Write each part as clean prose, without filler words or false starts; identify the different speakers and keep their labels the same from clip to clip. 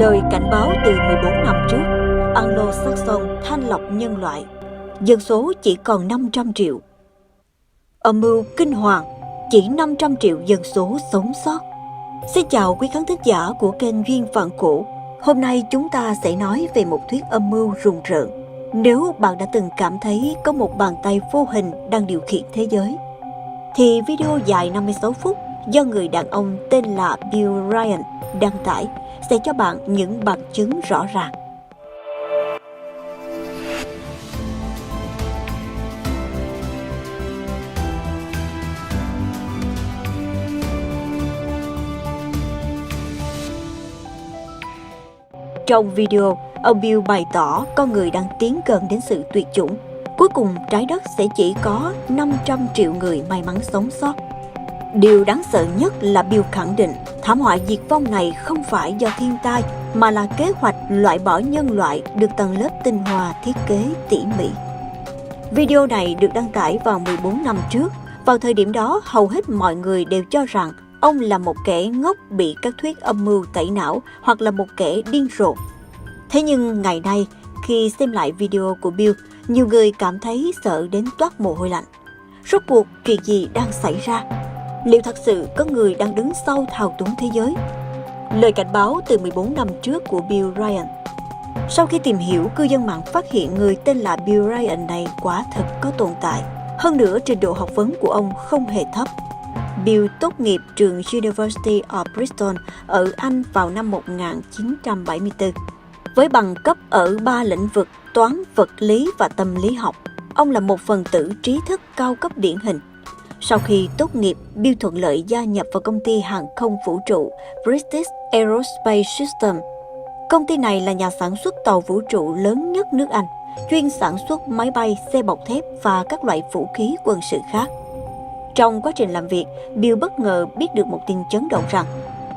Speaker 1: Lời cảnh báo từ 14 năm trước, Anglo-Saxon thanh lọc nhân loại, dân số chỉ còn 500 triệu. Âm mưu kinh hoàng, chỉ 500 triệu dân số sống sót. Xin chào quý khán thính giả của kênh Duyên Vạn Cổ. Hôm nay chúng ta sẽ nói về một thuyết âm mưu rùng rợn. Nếu bạn đã từng cảm thấy có một bàn tay vô hình đang điều khiển thế giới, thì video dài 56 phút do người đàn ông tên là Bill Ryan đăng tải sẽ cho bạn những bằng chứng rõ ràng. Trong video, ông Bill bày tỏ con người đang tiến gần đến sự tuyệt chủng. Cuối cùng, trái đất sẽ chỉ có 500 triệu người may mắn sống sót. Điều đáng sợ nhất là Bill khẳng định thảm họa diệt vong này không phải do thiên tai, mà là kế hoạch loại bỏ nhân loại được tầng lớp tinh hoa thiết kế tỉ mỉ. Video này được đăng tải vào 14 năm trước. Vào thời điểm đó, hầu hết mọi người đều cho rằng ông là một kẻ ngốc bị các thuyết âm mưu tẩy não hoặc là một kẻ điên rồ. Thế nhưng ngày nay, khi xem lại video của Bill, nhiều người cảm thấy sợ đến toát mồ hôi lạnh. Rốt cuộc chuyện gì đang xảy ra? Liệu thật sự có người đang đứng sau thao túng thế giới? Lời cảnh báo từ 14 năm trước của Bill Ryan. Sau khi tìm hiểu, cư dân mạng phát hiện người tên là Bill Ryan này quả thực có tồn tại. Hơn nữa, trình độ học vấn của ông không hề thấp. Bill tốt nghiệp trường University of Bristol ở Anh vào năm 1974. Với bằng cấp ở 3 lĩnh vực toán, vật lý và tâm lý học, ông là một phần tử trí thức cao cấp điển hình. Sau khi tốt nghiệp, Bill thuận lợi gia nhập vào công ty hàng không vũ trụ British Aerospace System. Công ty này là nhà sản xuất tàu vũ trụ lớn nhất nước Anh, chuyên sản xuất máy bay, xe bọc thép và các loại vũ khí quân sự khác. Trong quá trình làm việc, Bill bất ngờ biết được một tin chấn động rằng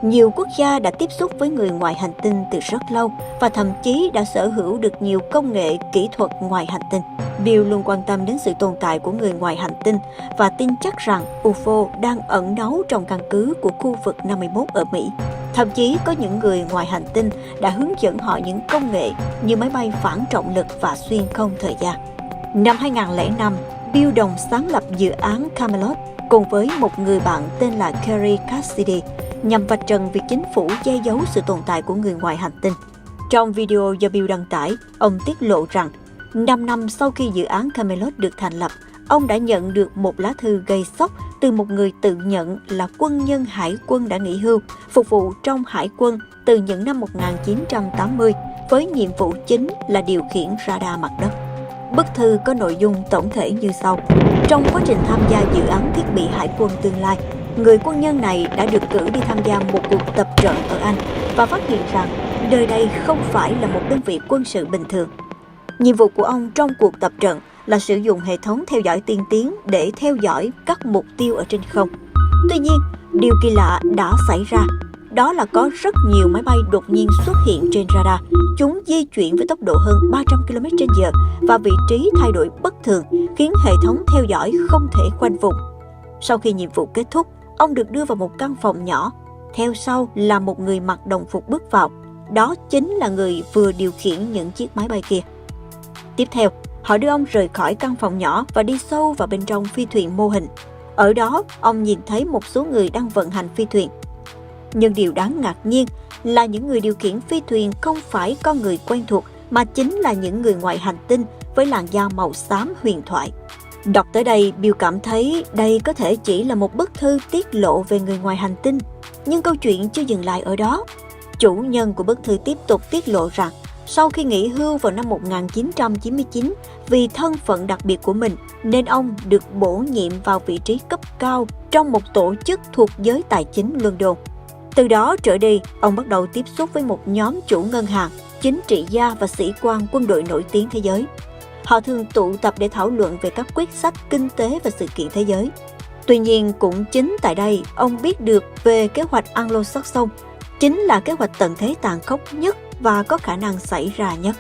Speaker 1: nhiều quốc gia đã tiếp xúc với người ngoài hành tinh từ rất lâu và thậm chí đã sở hữu được nhiều công nghệ kỹ thuật ngoài hành tinh. Bill luôn quan tâm đến sự tồn tại của người ngoài hành tinh và tin chắc rằng UFO đang ẩn náu trong căn cứ của khu vực 51 ở Mỹ. Thậm chí có những người ngoài hành tinh đã hướng dẫn họ những công nghệ như máy bay phản trọng lực và xuyên không thời gian. Năm 2005, Bill đồng sáng lập dự án Camelot cùng với một người bạn tên là Kerry Cassidy nhằm vạch trần việc chính phủ che giấu sự tồn tại của người ngoài hành tinh. Trong video do Bill đăng tải, ông tiết lộ rằng 5 năm sau khi dự án Camelot được thành lập, ông đã nhận được một lá thư gây sốc từ một người tự nhận là quân nhân hải quân đã nghỉ hưu, phục vụ trong hải quân từ những năm 1980 với nhiệm vụ chính là điều khiển radar mặt đất. Bức thư có nội dung tổng thể như sau. Trong quá trình tham gia dự án thiết bị hải quân tương lai, người quân nhân này đã được cử đi tham gia một cuộc tập trận ở Anh và phát hiện rằng nơi đây không phải là một đơn vị quân sự bình thường. Nhiệm vụ của ông trong cuộc tập trận là sử dụng hệ thống theo dõi tiên tiến để theo dõi các mục tiêu ở trên không. Tuy nhiên, điều kỳ lạ đã xảy ra. Đó là có rất nhiều máy bay đột nhiên xuất hiện trên radar. Chúng di chuyển với tốc độ hơn 300 km/h và vị trí thay đổi bất thường, khiến hệ thống theo dõi không thể khoanh vùng. Sau khi nhiệm vụ kết thúc, ông được đưa vào một căn phòng nhỏ. Theo sau là một người mặc đồng phục bước vào. Đó chính là người vừa điều khiển những chiếc máy bay kia. Tiếp theo, họ đưa ông rời khỏi căn phòng nhỏ và đi sâu vào bên trong phi thuyền mô hình. Ở đó, ông nhìn thấy một số người đang vận hành phi thuyền. Nhưng điều đáng ngạc nhiên là những người điều khiển phi thuyền không phải con người quen thuộc, mà chính là những người ngoài hành tinh với làn da màu xám huyền thoại. Đọc tới đây, Bill cảm thấy đây có thể chỉ là một bức thư tiết lộ về người ngoài hành tinh. Nhưng câu chuyện chưa dừng lại ở đó. Chủ nhân của bức thư tiếp tục tiết lộ rằng sau khi nghỉ hưu vào năm 1999, vì thân phận đặc biệt của mình nên ông được bổ nhiệm vào vị trí cấp cao trong một tổ chức thuộc giới tài chính London. Từ đó trở đi, ông bắt đầu tiếp xúc với một nhóm chủ ngân hàng, chính trị gia và sĩ quan quân đội nổi tiếng thế giới. Họ thường tụ tập để thảo luận về các quyết sách kinh tế và sự kiện thế giới. Tuy nhiên, cũng chính tại đây, ông biết được về kế hoạch Anglo-Saxon, chính là kế hoạch tận thế tàn khốc nhất và có khả năng xảy ra nhất.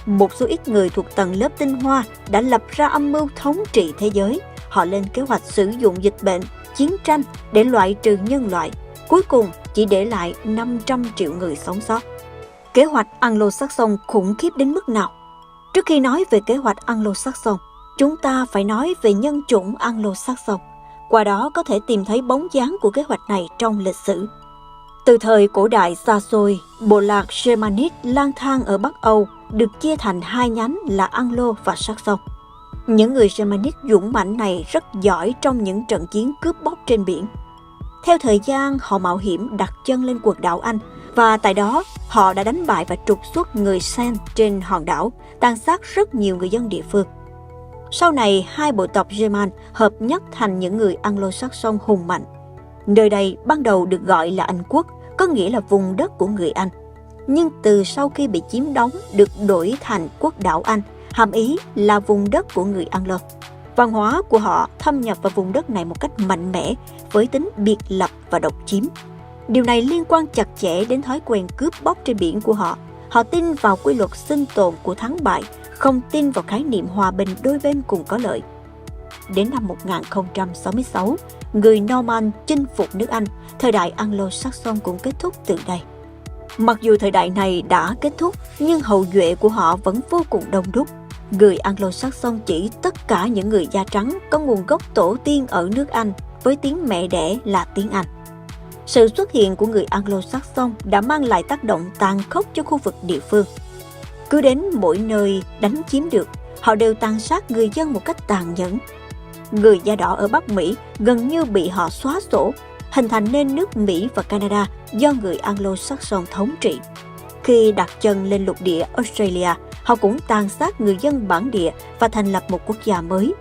Speaker 1: Một số ít người thuộc tầng lớp tinh hoa đã lập ra âm mưu thống trị thế giới. Họ lên kế hoạch sử dụng dịch bệnh, chiến tranh để loại trừ nhân loại. Cuối cùng chỉ để lại 500 triệu người sống sót. Kế hoạch Anglo-Saxon khủng khiếp đến mức nào? Trước khi nói về kế hoạch Anglo-Saxon, chúng ta phải nói về nhân chủng Anglo-Saxon. Qua đó có thể tìm thấy bóng dáng của kế hoạch này trong lịch sử. Từ thời cổ đại xa xôi, bộ lạc Germanic lang thang ở Bắc Âu được chia thành hai nhánh là Anglo và Saxon. Những người Germanic dũng mãnh này rất giỏi trong những trận chiến cướp bóc trên biển. Theo thời gian, họ mạo hiểm đặt chân lên quần đảo Anh và tại đó họ đã đánh bại và trục xuất người Celt trên hòn đảo, tàn sát rất nhiều người dân địa phương. Sau này, hai bộ tộc German hợp nhất thành những người Anglo-Saxon hùng mạnh. Nơi đây ban đầu được gọi là Anh quốc, có nghĩa là vùng đất của người Anh. Nhưng từ sau khi bị chiếm đóng được đổi thành quốc đảo Anh, hàm ý là vùng đất của người Anglo. Văn hóa của họ thâm nhập vào vùng đất này một cách mạnh mẽ với tính biệt lập và độc chiếm. Điều này liên quan chặt chẽ đến thói quen cướp bóc trên biển của họ. Họ tin vào quy luật sinh tồn của thắng bại, không tin vào khái niệm hòa bình đôi bên cùng có lợi. Đến năm 1066, người Norman chinh phục nước Anh, thời đại Anglo-Saxon cũng kết thúc từ đây. Mặc dù thời đại này đã kết thúc, nhưng hậu duệ của họ vẫn vô cùng đông đúc. Người Anglo-Saxon chỉ tất cả những người da trắng có nguồn gốc tổ tiên ở nước Anh với tiếng mẹ đẻ là tiếng Anh. Sự xuất hiện của người Anglo-Saxon đã mang lại tác động tàn khốc cho khu vực địa phương. Cứ đến mỗi nơi đánh chiếm được, họ đều tàn sát người dân một cách tàn nhẫn. Người da đỏ ở Bắc Mỹ gần như bị họ xóa sổ, hình thành nên nước Mỹ và Canada do người Anglo-Saxon thống trị. Khi đặt chân lên lục địa Australia, họ cũng tàn sát người dân bản địa và thành lập một quốc gia mới.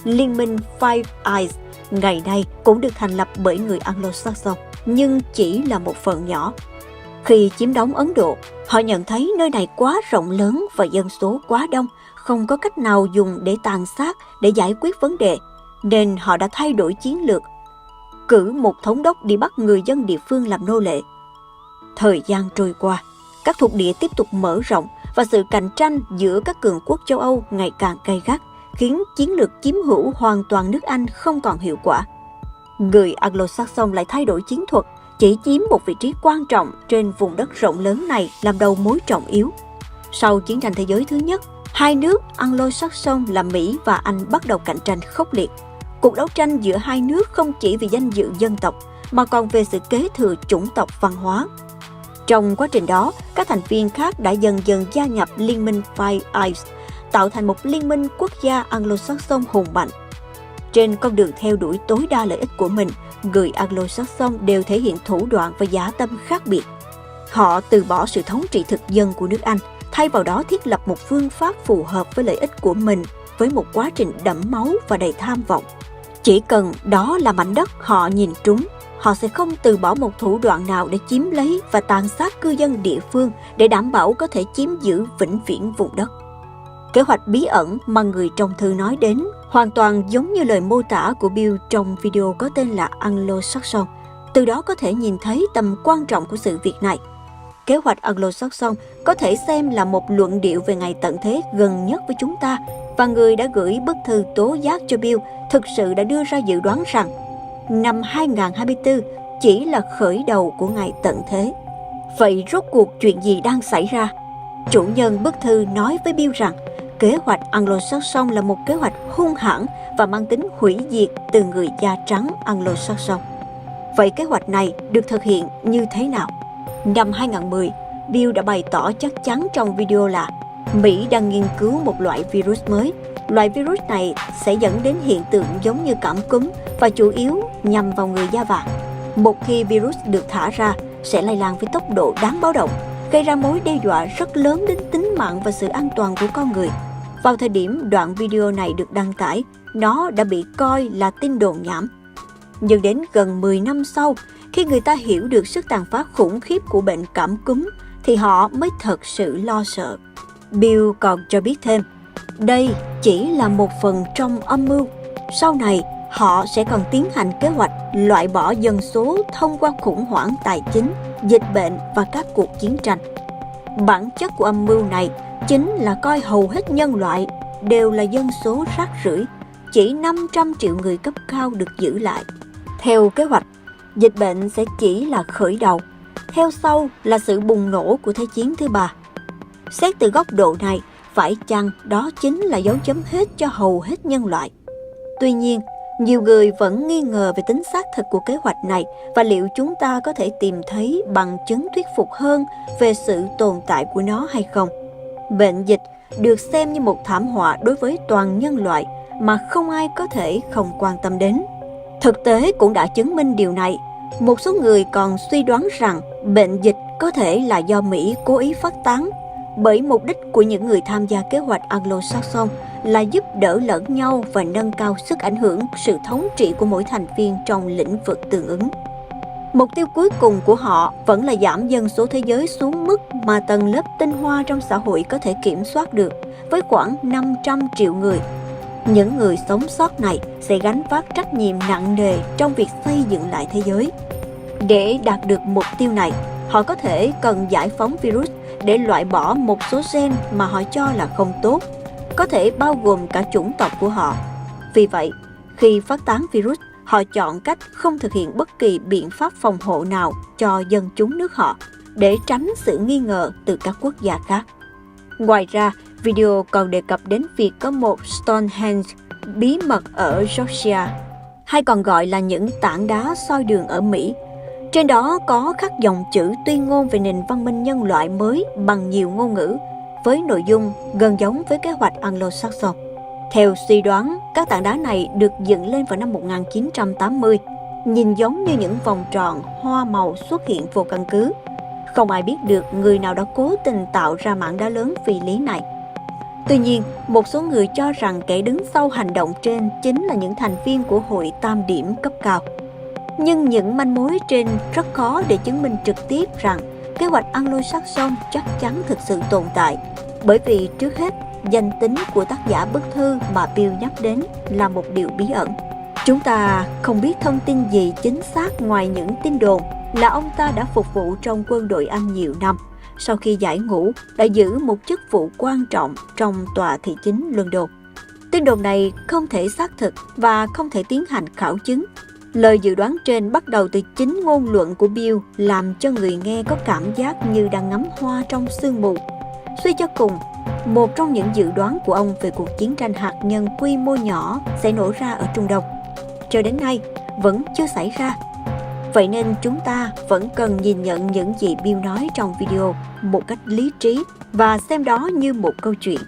Speaker 1: Liên minh Five Eyes ngày nay cũng được thành lập bởi người Anglo-Saxon, nhưng chỉ là một phần nhỏ. Khi chiếm đóng Ấn Độ, họ nhận thấy nơi này quá rộng lớn và dân số quá đông, không có cách nào dùng để tàn sát để giải quyết vấn đề, nên họ đã thay đổi chiến lược, cử một thống đốc đi bắt người dân địa phương làm nô lệ. Thời gian trôi qua, các thuộc địa tiếp tục mở rộng và sự cạnh tranh giữa các cường quốc châu Âu ngày càng gay gắt, khiến chiến lược chiếm hữu hoàn toàn nước Anh không còn hiệu quả. Người Anglo-Saxon lại thay đổi chiến thuật, chỉ chiếm một vị trí quan trọng trên vùng đất rộng lớn này làm đầu mối trọng yếu. Sau chiến tranh thế giới thứ nhất, hai nước Anglo-Saxon là Mỹ và Anh bắt đầu cạnh tranh khốc liệt. Cuộc đấu tranh giữa hai nước không chỉ vì danh dự dân tộc, mà còn về sự kế thừa chủng tộc văn hóa. Trong quá trình đó, các thành viên khác đã dần dần gia nhập Liên minh Five Eyes, tạo thành một liên minh quốc gia Anglo-Saxon hùng mạnh. Trên con đường theo đuổi tối đa lợi ích của mình, người Anglo-Saxon đều thể hiện thủ đoạn và dã tâm khác biệt. Họ từ bỏ sự thống trị thực dân của nước Anh, thay vào đó thiết lập một phương pháp phù hợp với lợi ích của mình, với một quá trình đẫm máu và đầy tham vọng. Chỉ cần đó là mảnh đất họ nhìn trúng, họ sẽ không từ bỏ một thủ đoạn nào để chiếm lấy và tàn sát cư dân địa phương để đảm bảo có thể chiếm giữ vĩnh viễn vùng đất. Kế hoạch bí ẩn mà người trong thư nói đến hoàn toàn giống như lời mô tả của Bill trong video có tên là Anglo-Saxon. Từ đó có thể nhìn thấy tầm quan trọng của sự việc này. Kế hoạch Anglo-Saxon có thể xem là một luận điệu về ngày tận thế gần nhất với chúng ta, và người đã gửi bức thư tố giác cho Bill thực sự đã đưa ra dự đoán rằng năm 2024 chỉ là khởi đầu của ngày tận thế. Vậy rốt cuộc chuyện gì đang xảy ra? Chủ nhân bức thư nói với Bill rằng kế hoạch Anglo-Saxon là một kế hoạch hung hãn và mang tính hủy diệt từ người da trắng Anglo-Saxon. Vậy kế hoạch này được thực hiện như thế nào? Năm 2010, Bill đã bày tỏ chắc chắn trong video là Mỹ đang nghiên cứu một loại virus mới. Loại virus này sẽ dẫn đến hiện tượng giống như cảm cúm và chủ yếu nhằm vào người da vàng. Một khi virus được thả ra, sẽ lây lan với tốc độ đáng báo động, gây ra mối đe dọa rất lớn đến tính mạng và sự an toàn của con người. Vào thời điểm đoạn video này được đăng tải, nó đã bị coi là tin đồn nhảm. Nhưng đến gần 10 năm sau, khi người ta hiểu được sức tàn phá khủng khiếp của bệnh cảm cúm, thì họ mới thật sự lo sợ. Bill còn cho biết thêm, đây chỉ là một phần trong âm mưu. Sau này, họ sẽ còn tiến hành kế hoạch loại bỏ dân số thông qua khủng hoảng tài chính, dịch bệnh và các cuộc chiến tranh. Bản chất của âm mưu này chính là coi hầu hết nhân loại đều là dân số rác rưởi, chỉ 500 triệu người cấp cao được giữ lại. Theo kế hoạch, dịch bệnh sẽ chỉ là khởi đầu. theo sau là sự bùng nổ của Thế chiến thứ ba. Xét từ góc độ này, phải chăng đó chính là dấu chấm hết cho hầu hết nhân loại? Tuy nhiên, nhiều người vẫn nghi ngờ về tính xác thực của kế hoạch này và liệu chúng ta có thể tìm thấy bằng chứng thuyết phục hơn về sự tồn tại của nó hay không. Bệnh dịch được xem như một thảm họa đối với toàn nhân loại mà không ai có thể không quan tâm đến. Thực tế cũng đã chứng minh điều này. Một số người còn suy đoán rằng bệnh dịch có thể là do Mỹ cố ý phát tán, bởi mục đích của những người tham gia kế hoạch Anglo-Saxon là giúp đỡ lẫn nhau và nâng cao sức ảnh hưởng, sự thống trị của mỗi thành viên trong lĩnh vực tương ứng. Mục tiêu cuối cùng của họ vẫn là giảm dân số thế giới xuống mức mà tầng lớp tinh hoa trong xã hội có thể kiểm soát được, với khoảng 500 triệu người. Những người sống sót này sẽ gánh vác trách nhiệm nặng nề trong việc xây dựng lại thế giới. Để đạt được mục tiêu này, họ có thể cần giải phóng virus để loại bỏ một số gen mà họ cho là không tốt, có thể bao gồm cả chủng tộc của họ. Vì vậy, khi phát tán virus, họ chọn cách không thực hiện bất kỳ biện pháp phòng hộ nào cho dân chúng nước họ để tránh sự nghi ngờ từ các quốc gia khác. Ngoài ra, video còn đề cập đến việc có một Stonehenge bí mật ở Georgia, hay còn gọi là những tảng đá soi đường ở Mỹ. Trên đó có khắc dòng chữ tuyên ngôn về nền văn minh nhân loại mới bằng nhiều ngôn ngữ, với nội dung gần giống với kế hoạch Anglo-Saxon. Theo suy đoán, các tảng đá này được dựng lên vào năm 1980, nhìn giống như những vòng tròn hoa màu xuất hiện vô căn cứ. Không ai biết được người nào đã cố tình tạo ra mảng đá lớn phi lý này. Tuy nhiên, một số người cho rằng kẻ đứng sau hành động trên chính là những thành viên của hội tam điểm cấp cao. Nhưng những manh mối trên rất khó để chứng minh trực tiếp rằng kế hoạch Anglo-Saxon chắc chắn thực sự tồn tại, bởi vì trước hết, danh tính của tác giả bức thư mà Bill nhắc đến là một điều bí ẩn. Chúng ta không biết thông tin gì chính xác ngoài những tin đồn là ông ta đã phục vụ trong quân đội Anh nhiều năm. Sau khi giải ngũ, đã giữ một chức vụ quan trọng trong tòa thị chính London. Tin đồn này không thể xác thực và không thể tiến hành khảo chứng. Lời dự đoán trên bắt đầu từ chính ngôn luận của Bill, làm cho người nghe có cảm giác như đang ngắm hoa trong sương mù. Suy cho cùng, một trong những dự đoán của ông về cuộc chiến tranh hạt nhân quy mô nhỏ sẽ nổ ra ở Trung Đông, cho đến nay vẫn chưa xảy ra. Vậy nên chúng ta vẫn cần nhìn nhận những gì Bill nói trong video một cách lý trí và xem đó như một câu chuyện.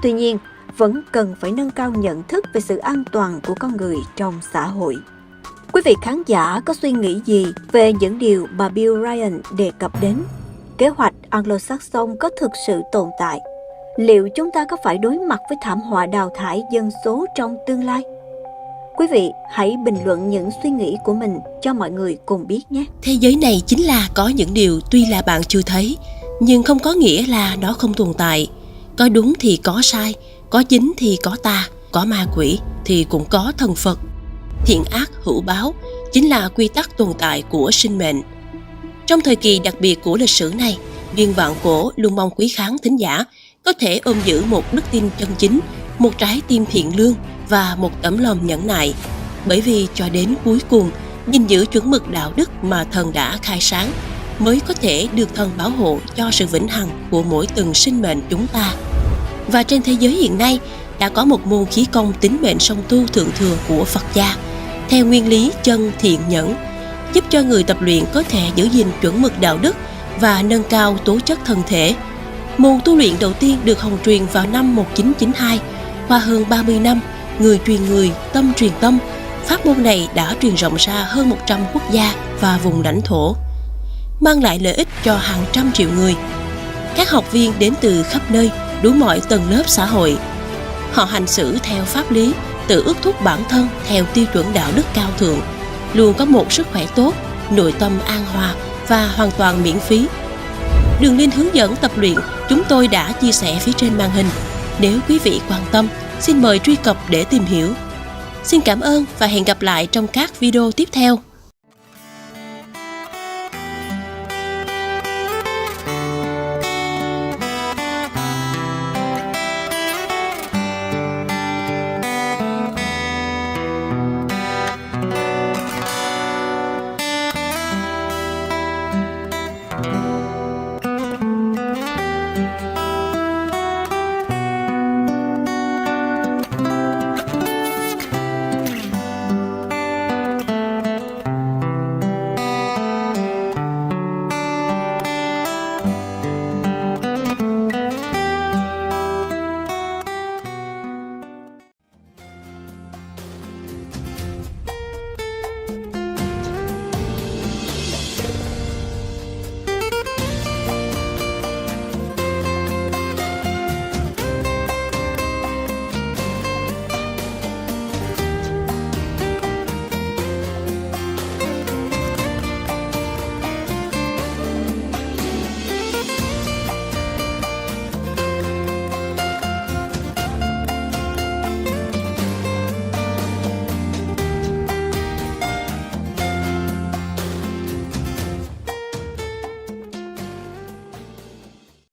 Speaker 1: Tuy nhiên, vẫn cần phải nâng cao nhận thức về sự an toàn của con người trong xã hội. Quý vị khán giả có suy nghĩ gì về những điều mà Bill Ryan đề cập đến? Kế hoạch Anglo-Saxon có thực sự tồn tại? Liệu chúng ta có phải đối mặt với thảm họa đào thải dân số trong tương lai? Quý vị hãy bình luận những suy nghĩ của mình cho mọi người cùng biết nhé.
Speaker 2: Thế giới này chính là có những điều tuy là bạn chưa thấy, nhưng không có nghĩa là nó không tồn tại. Có đúng thì có sai, có chính thì có tà, có ma quỷ thì cũng có thần Phật. Thiện ác hữu báo chính là quy tắc tồn tại của sinh mệnh. Trong thời kỳ đặc biệt của lịch sử này, Duyên Vạn Cổ luôn mong quý khán thính giả có thể ôm giữ một đức tin chân chính, một trái tim thiện lương và một tấm lòng nhẫn nại. Bởi vì cho đến cuối cùng, gìn giữ chuẩn mực đạo đức mà thần đã khai sáng mới có thể được thần bảo hộ cho sự vĩnh hằng của mỗi từng sinh mệnh chúng ta. Và trên thế giới hiện nay đã có một môn khí công tính mệnh song tu thượng thừa của Phật gia theo nguyên lý chân thiện nhẫn, giúp cho người tập luyện có thể giữ gìn chuẩn mực đạo đức và nâng cao tố chất thân thể. Môn tu luyện đầu tiên được hồng truyền vào năm 1992. Qua hơn 30 năm, người truyền người, tâm truyền tâm, pháp môn này đã truyền rộng ra hơn 100 quốc gia và vùng lãnh thổ, mang lại lợi ích cho hàng trăm triệu người. Các học viên đến từ khắp nơi, đủ mọi tầng lớp xã hội. Họ hành xử theo pháp lý, tự ước thúc bản thân theo tiêu chuẩn đạo đức cao thượng, luôn có một sức khỏe tốt, nội tâm an hòa và hoàn toàn miễn phí. Đường link hướng dẫn tập luyện chúng tôi đã chia sẻ phía trên màn hình. Nếu quý vị quan tâm, xin mời truy cập để tìm hiểu. Xin cảm ơn và hẹn gặp lại trong các video tiếp theo.